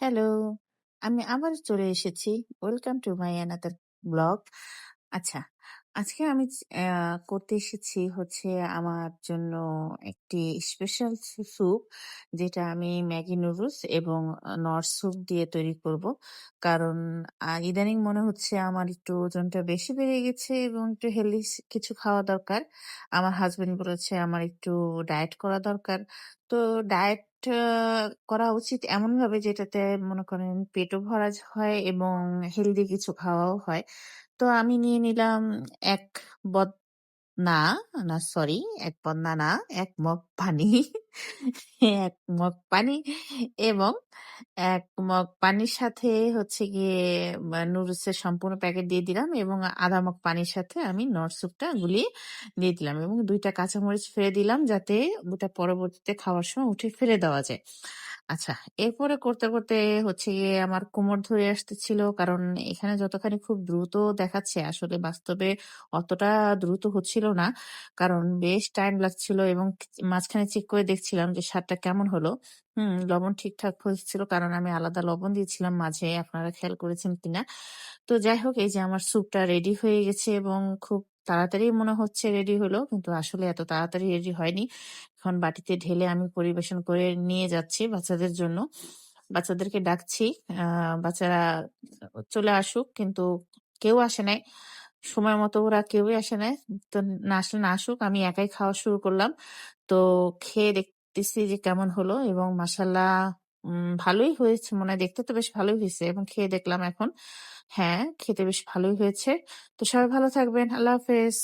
Hello, আমি আবার চলে এসেছি। Welcome to my another blog. আচ্ছা, আজকে আমি করতে এসেছি হচ্ছে আমার জন্য একটি স্পেশাল স্যুপ, যেটা আমি ম্যাগি নুডলস এবং নর স্যুপ দিয়ে তৈরি করব। কারণ ইদানিং মনে হচ্ছে আমার একটু ওজনটা বেশি বেড়ে গেছে এবং একটু হেলদি কিছু খাওয়া দরকার। আমার হাসব্যান্ড বলেছে আমার একটু ডায়েট করা দরকার। তো ডায়েট আ করা উচিত এমনভাবে যেটাতে মনে করেন পেটও ভরা হয় এবং হেলদি কিছু খাওয়াও হয়। তো আমি নিয়ে নিলাম ১ বদ না, না সরি ১ বদনা না, ১ মগ পানি। ১ মগ পানি এবং ১ মগ পানির সাথে হচ্ছে গিয়ে নুডলসের সম্পূর্ণ প্যাকেট দিয়ে দিলাম এবং ১/২ মগ পানির সাথে আমি নর স্যুপটা গুলিয়ে দিয়ে দিলাম এবং ২ টা কাঁচামরিচ ফেলে দিলাম যাতে ওটা পরবর্তীতে খাওয়ার সময় উঠে ফেলে দেওয়া যায়। আচ্ছা, এরপরে করতে হচ্ছে গিয়ে আমার কোমর ধরে আসতেছিল। কারণ এখানে যতখানি খুব দ্রুত দেখাচ্ছে আসলে বাস্তবে অতটা দ্রুত হচ্ছিল না। কারণ বেশ টাইম লাগছিল এবং মাঝখানে চেক করে দেখছিলাম যে স্বাদটা কেমন হলো। লবণ ঠিকঠাক হয়েছিল কারণ আমি আলাদা লবণ দিয়েছিলাম মাঝে, আপনারা খেয়াল করেছেন কিনা। তো যাই হোক, এই যে আমার স্যুপটা রেডি হয়ে গেছে এবং খুব তাড়াতাড়ি মনে হচ্ছে রেডি হলো। কিন্তু আসলে এত তাড়াতাড়ি রেডি হয়নি। এখন বাটিতে ঢেলে আমি পরিবেশন করে নিয়ে যাচ্ছি বাচ্চাদের জন্য। বাচ্চাদেরকে ডাকছি। আ বাচ্চারা চলে আসুক, কিন্তু কেউ আসে নাই। সময় মতো ওরা কেউই আসে নাই। তো না আসলে না আসুক, আমি একাই খাওয়া শুরু করলাম। তো খেয়ে দেখতেছি যে কেমন হলো এবং মাশাআল্লাহ ভালোই হয়েছে মনে হয়, দেখতে তো বেশ ভালোই হইছে এবং খেয়ে দেখলাম এখন। হ্যাঁ, খেতে বেশ ভালোই হয়েছে। তো সবাই ভালো থাকবেন। আল্লাহ হাফেজ।